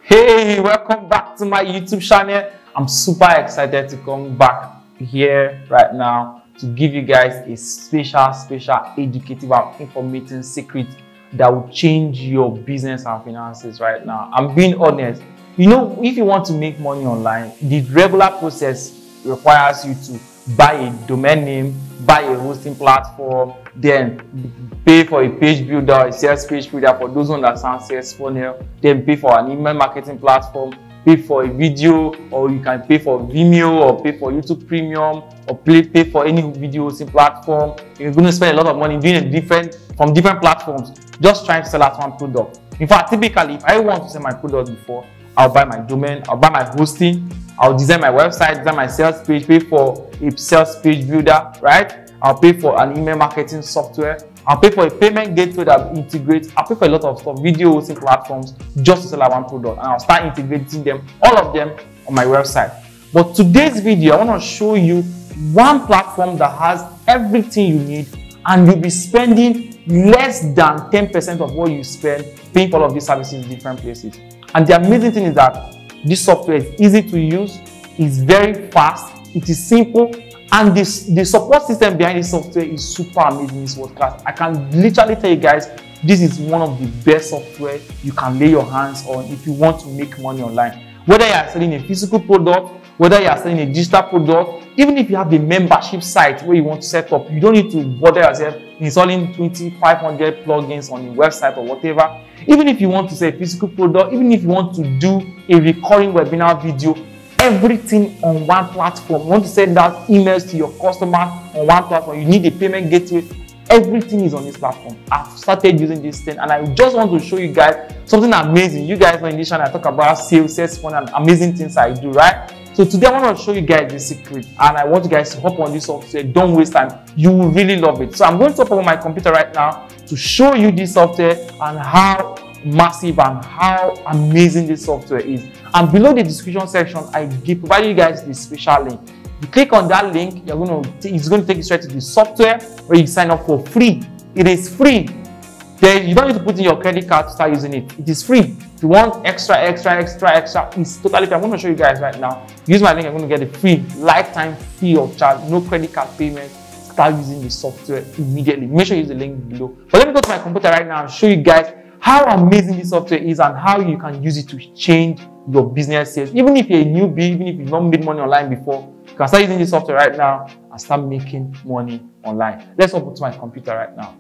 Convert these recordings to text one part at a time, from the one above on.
Hey, welcome back to my YouTube channel. I'm super excited to come back here right now to give you guys a special educative and informative secret that will change your business and finances right now. I'm being honest. You know, if you want to make money online, the regular process requires you to buy a domain name, buy a hosting platform, then pay for a page builder, a sales page builder for those who understand sales funnel, then pay for an email marketing platform, pay for a video, or you can pay for Vimeo or pay for YouTube Premium or pay for any video hosting platform. You're going to spend a lot of money doing from different platforms just trying to sell out one product. In fact, typically, if I want to sell my product before, I'll buy my domain, I'll buy my hosting, I'll design my website, design my sales page, pay for a sales page builder, right? I'll pay for an email marketing software. I'll pay for a payment gateway that integrates. I'll pay for a lot of stuff, video hosting platforms, just to sell out one product. And I'll start integrating them, all of them, on my website. But today's video, I want to show you one platform that has everything you need, and you'll be spending less than 10% of what you spend paying for all of these services in different places. And the amazing thing is that this software is easy to use, it's very fast, it is simple, and the support system behind this software is super amazing. It's world class. I can literally tell you guys, this is one of the best software you can lay your hands on if you want to make money online. Whether you are selling a physical product, whether you are selling a digital product, even if you have a membership site where you want to set up, you don't need to bother yourself installing 500 plugins on your website or whatever. Even if you want to sell a physical product, even if you want to do a recurring webinar video, everything on one platform. You want to send out emails to your customers on one platform, you need a payment gateway, everything is on this platform. I've started using this thing and I just want to show you guys something amazing. You guys know in this channel I talk about sales fun and amazing things I do, right? So today I want to show you guys the secret and I want you guys to hop on this software. Don't waste time. You will really love it. So I'm going to open my computer right now to show you this software and how massive and how amazing this software is. And below the description section, I provide you guys this special link. You click on that link, it's going to take you straight to the software where you sign up for free. It is free. Then you don't need to put in your credit card to start using it. It is free. If you want extra, it's totally free. I'm going to show you guys right now. Use my link, I'm going to get a free lifetime free of charge, no credit card payment. Start using the software immediately. Make sure you use the link below. But let me go to my computer right now and show you guys how amazing this software is and how you can use it to change your business sales. Even if you're a newbie, even if you've not made money online before, you can start using this software right now and start making money online. Let's open to my computer right now.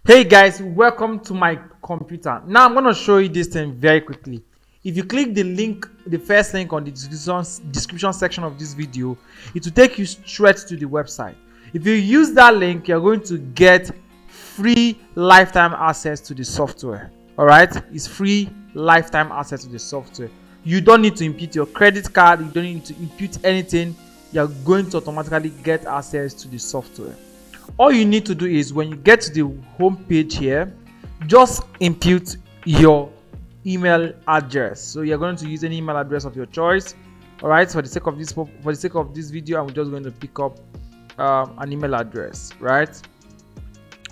Hey guys, welcome to my computer. Now I'm going to show you this thing very quickly. If you click the link, the first link on the description section of this video, it will take you straight to the website. If you use that link, you're going to get free lifetime access to the software. All right, it's free lifetime access to the software. You don't need to input your credit card, you don't need to input anything. You're going to automatically get access to the software. All you need to do is when you get to the home page here, just input your email address. So you're going to use any email address of your choice. All right, for the sake of this video, I'm just going to pick up an email address, right?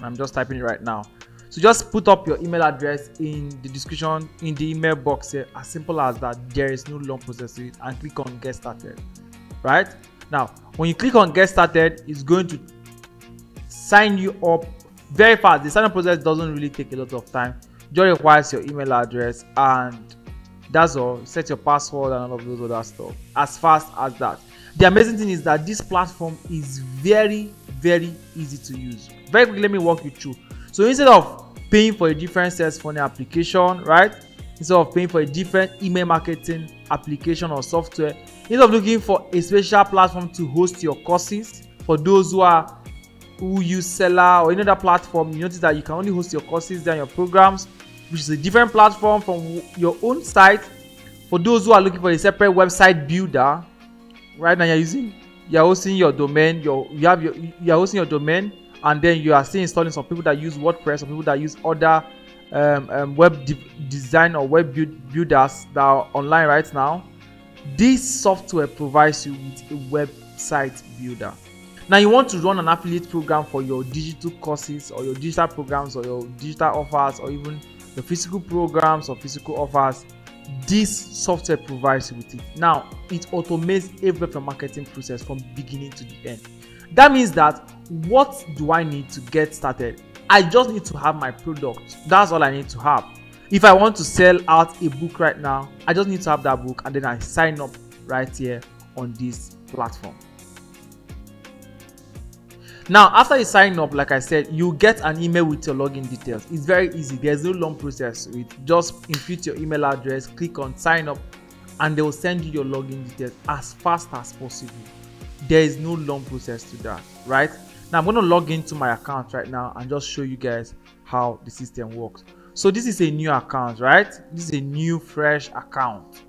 I'm just typing it right now. So just put up your email address in the description, in the email box here, as simple as that. There is no long process to it, and click on get started. Right now, when you click on get started, it's going to sign you up very fast. The sign up process doesn't really take a lot of time. It just requires your email address and that's all. Set your password and all of those other stuff as fast as that. The amazing thing is that this platform is very easy to use. Very quickly, let me walk you through. So instead of paying for a different sales funnel application, right? Instead of paying for a different email marketing application or software, instead of looking for a special platform to host your courses, for those who use Seller or any other platform, you notice that you can only host your courses and your programs, which is a different platform from your own site. For those who are looking for a separate website builder, right now you're hosting your domain, you're hosting your domain, and then you are still installing some people that use WordPress, some people that use other web design or web builders that are online right now. This software provides you with a website builder. Now you want to run an affiliate program for your digital courses or your digital programs or your digital offers or even the physical programs or physical offers. this software provides you with it. Now it automates every of your marketing process from beginning to the end. That means that what do I need to get started? I just need to have my product. That's all I need to have. If I want to sell out a book right now, I just need to have that book, and then I sign up right here on this platform. Now, after you sign up, like I said, you get an email with your login details. It's very easy. There's no long process to it. Just input your email address, click on sign up, and they will send you your login details as fast as possible. There is no long process to that, right? Now, I'm going to log into my account right now and just show you guys how the system works. So this is a new account, right? This is a new, fresh account.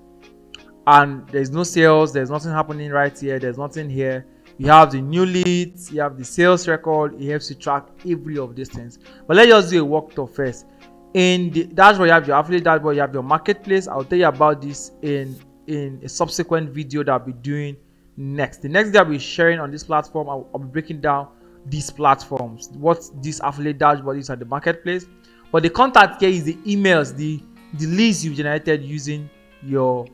And there's no sales. There's nothing happening right here. There's nothing here. You have the new leads, you have the sales record. It helps you track every of these things. But let's just do a walkthrough first. In the dashboard, you have your affiliate dashboard, you have your marketplace. I'll tell you about this in a subsequent video that I'll be doing next. The next day I'll be sharing on this platform. I'll be breaking down these platforms, what this affiliate dashboard is at the marketplace. But the contact here is the emails, the leads you've generated using your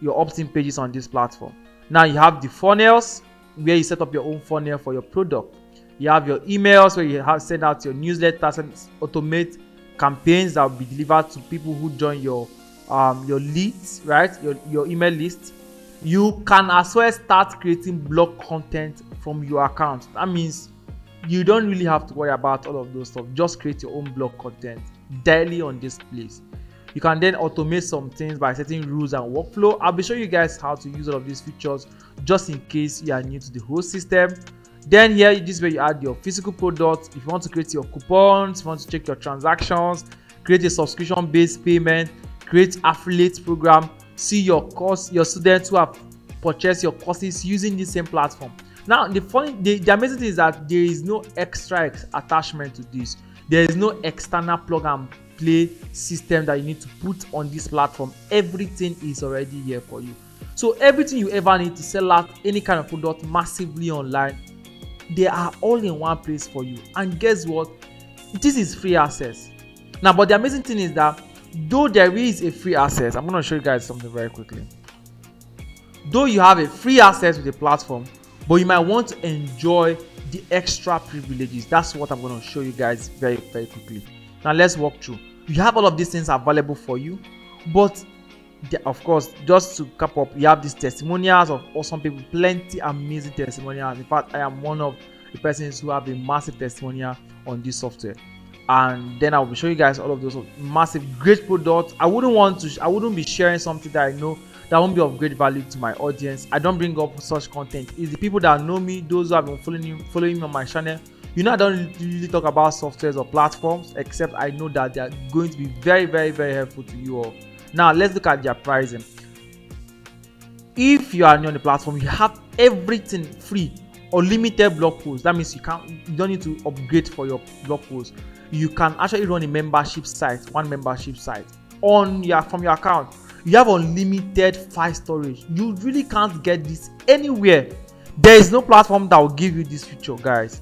opt-in pages on this platform. Now you have the funnels, where you set up your own funnel for your product. You have your emails where you have send out your newsletters and automate campaigns that will be delivered to people who join your leads, right? Your email list. You can as well start creating blog content from your account. That means you don't really have to worry about all of those stuff. Just create your own blog content daily on this place. You can then automate some things by setting rules and workflow. I'll be showing you guys how to use all of these features just in case you are new to the whole system. Then here, this is where you add your physical products. If you want to create your coupons, if you want to check your transactions, create a subscription-based payment, create affiliate program, see your course, your students who have purchased your courses using the same platform. Now, the amazing thing is that there is no extra attachment to this. There is no external plug and play system that you need to put on this platform. Everything is already here for you. So everything you ever need to sell out any kind of product massively online, they are all in one place for you. And guess what? This is free access. Now, but the amazing thing is that though there is a free access, I'm going to show you guys something very quickly. Though you have a free access with the platform, but you might want to enjoy the extra privileges. That's what I'm going to show you guys very, very quickly. Now let's walk through. You have all of these things available for you, but of course, just to cap up, you have these testimonials of awesome people, plenty amazing testimonials. In fact, I am one of the persons who have a massive testimonial on this software, and then I will show you guys all of those massive, great products. I wouldn't be sharing something that I know that won't be of great value to my audience. I don't bring up such content. It's the people that know me, those who have been following me on my channel. You know, I don't really talk about softwares or platforms, except I know that they are going to be very, very, very helpful to you all. Now, let's look at their pricing. If you are new on the platform, you have everything free, unlimited blog posts. That means you don't need to upgrade for your blog posts. You can actually run a membership site, one membership site from your account. You have unlimited file storage. You really can't get this anywhere. There is no platform that will give you this feature, guys.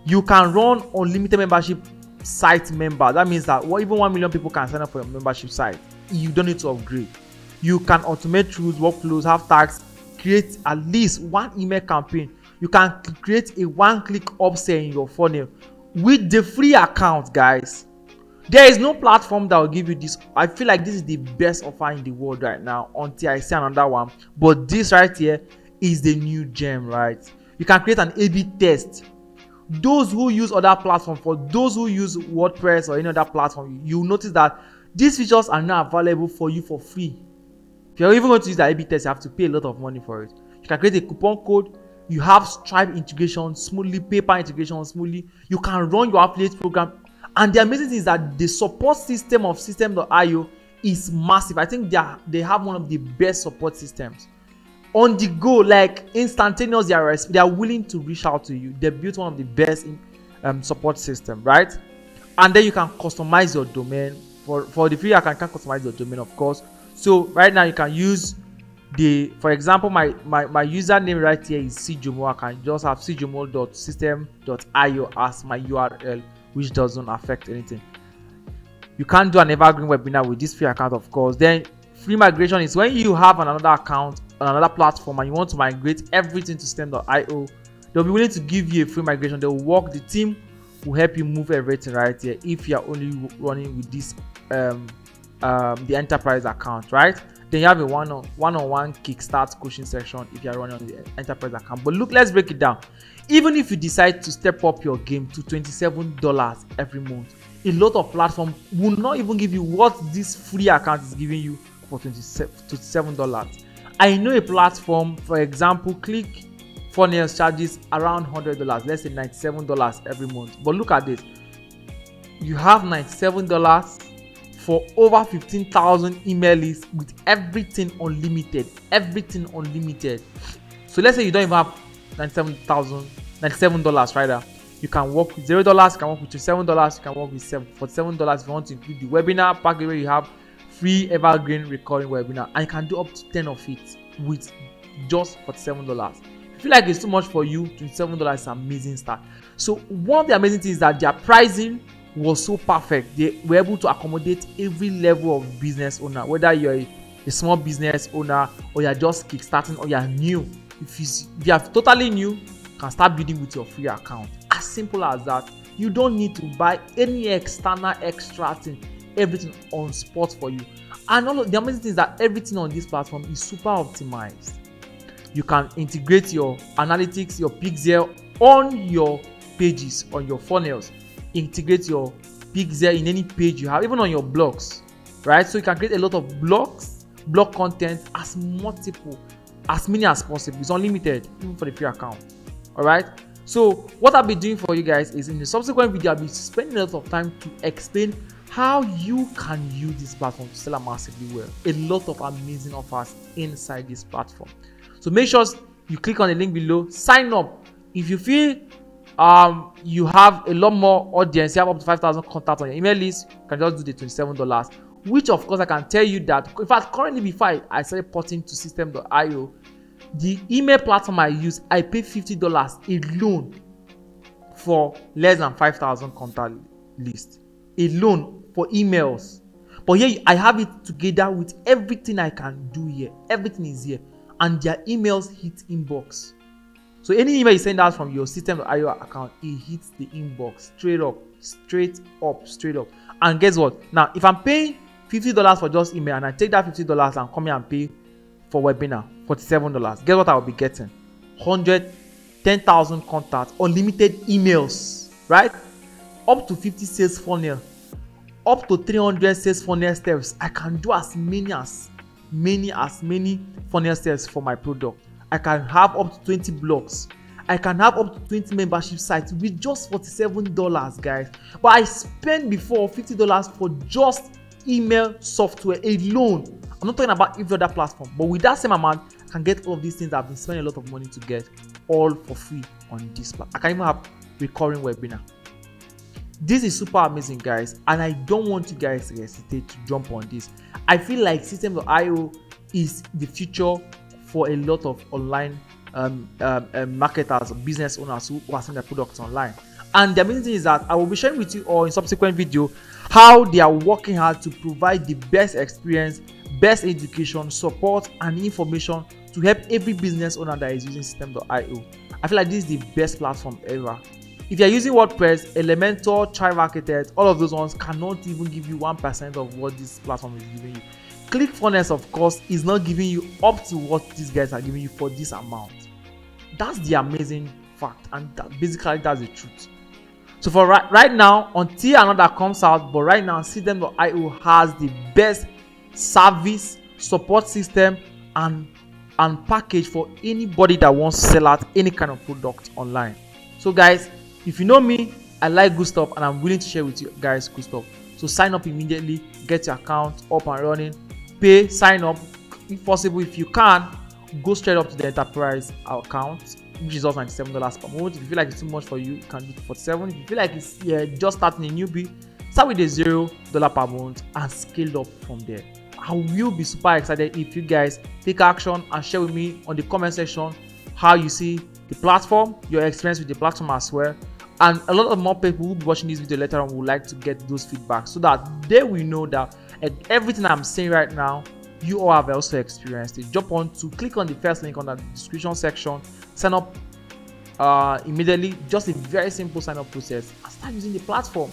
You can run unlimited membership site member. That means that even 1 million people can sign up for your membership site. You don't need to upgrade. You can automate rules, workflows, have tags, create at least one email campaign. You can create a one-click upsell in your funnel with the free account, guys. There is no platform that will give you this. I feel like this is the best offer in the world right now until I see another one. But this right here is the new gem, right? You can create an A/B test. Those who use other platforms, for those who use WordPress or any other platform, you notice that these features are now available for you for free. If you're even going to use the A/B test, you have to pay a lot of money for it. You can create a coupon code. You have Stripe integration smoothly, PayPal integration smoothly. You can run your affiliate program. And the amazing thing is that the support system of Systeme.io is massive. I think they have one of the best support systems. On the go, like instantaneous, they are willing to reach out to you. They built one of the best support system, right? And then you can customize your domain. For the free account, you can customize your domain, of course. So right now you can use for example, my username right here is cjomo. I can just have cjomo.systeme.io as my URL, which doesn't affect anything. You can't do an evergreen webinar with this free account, of course. Then Free migration is when you have another account on another platform and you want to migrate everything to Systeme.io. They'll be willing to give you a free migration. They'll work, the team will help you move everything right here if you're only running with this the enterprise account, right? Then you have a one-on-one kickstart coaching section if you're running on the enterprise account. But look, let's break it down. Even if you decide to step up your game to $27 every month, a lot of platforms will not even give you what this free account is giving you for $27. I know a platform, for example, ClickFunnels charges around $100, let's say $97 every month. But look at this, you have $97 for over 15,000 email lists with everything unlimited. So let's say you don't even have $97 rather. You can work with $0, you can work with $27, you can work with $47 if you want to include the webinar package where you have free evergreen recurring webinar, and you can do up to 10 of it with just $47. If you feel like it's too much for you, $27 is an amazing start. So one of the amazing things is that their pricing was so perfect. They were able to accommodate every level of business owner, whether you're a small business owner or you're just kickstarting or you're new. If you are totally new, you can start building with your free account. As simple as that. You don't need to buy any external extra thing. Everything on spot for you. And all of the amazing thing is that everything on this platform is super optimized. You can integrate your analytics, your pixel on your pages, on your funnels. Integrate your pixel in any page you have, even on your blogs, right? So you can create a lot of blog content as many as possible. It's unlimited, even for the free account. All right. So what I'll be doing for you guys is in the subsequent video, I'll be spending a lot of time to explain how you can use this platform to sell massively well. A lot of amazing offers inside this platform. So make sure you click on the link below, sign up. If you feel you have a lot more audience, you have up to 5,000 contacts on your email list, you can just do the $27, which of course I can tell you that, in fact, currently before I started porting to Systeme.io, the email platform I use, I pay $50 alone for less than 5,000 contact list alone for emails. But here I have it together with everything I can do here. Everything is here, and their emails hit inbox. So any email you send out from your Systeme.io account, it hits the inbox straight up. And guess what? Now, if I'm paying $50 for just email and I take that $50 and come here and pay for webinar $47, guess what I will be getting? 10,000 contacts, unlimited emails, right? Up to 50 sales funnel, up to 300 sales funnel steps. I can do as many funnel steps for my product. I can have up to 20 blogs. I can have up to 20 membership sites with just $47, guys. But I spent before $50 for just email software alone. I'm not talking about every other platform, but with that same amount, I can get all of these things I've been spending a lot of money to get, all for free on this platform. I can even have recurring webinar. This is super amazing, guys, and I don't want you guys to hesitate to jump on this. I feel like Systeme.io is the future for a lot of online marketers, business owners who are selling their products online. And the amazing thing is that I will be sharing with you all in subsequent video how they are working hard to provide the best experience, best education, support, and information to help every business owner that is using Systeme.io. I feel like this is the best platform ever. If you're using WordPress, Elementor, Thrive Architect, all of those ones cannot even give you 1% of what this platform is giving you. ClickFunnels, of course, is not giving you up to what these guys are giving you for this amount. That's the amazing fact, and basically that's the truth. So for right now, until another comes out, but right now Systeme.io has the best service, support system, and package for anybody that wants to sell out any kind of product online. So guys, if you know me, I like good stuff and I'm willing to share with you guys good stuff. So sign up immediately, get your account up and running, pay, sign up. If possible, if you can, go straight up to the enterprise account, which is also $97 per month. If you feel like it's too much for you, you can do it for $47. If you feel like it's just starting a newbie, start with a $0 per month and scale up from there. I will be super excited if you guys take action and share with me on the comment section how you see the platform, your experience with the platform as well. And a lot of more people who will be watching this video later on would like to get those feedback so that they will know that everything I'm saying right now you all have also experienced it. Jump on to click on the first link on the description section, sign up immediately. Just a very simple sign up process, and start using the platform.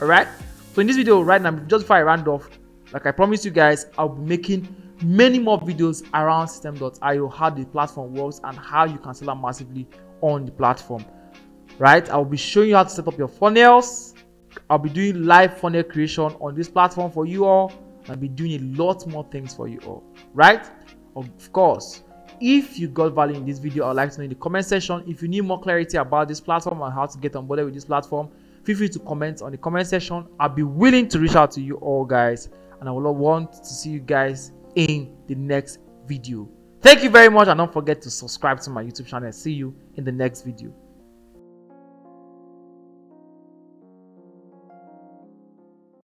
All right, so in this video right now, just before I round off, like I promised you guys, I'll be making many more videos around Systeme.io, how the platform works and how you can sell out massively on the platform. Right, I'll be showing you how to set up your funnels. I'll be doing live funnel creation on this platform for you all. I'll be doing a lot more things for you all. Right, of course, if you got value in this video, I'd like to know in the comment section. If you need more clarity about this platform and how to get on board with this platform, feel free to comment on the comment section. I'll be willing to reach out to you all guys, and I will want to see you guys in the next video. Thank you very much, and don't forget to subscribe to my YouTube channel. See you in the next video.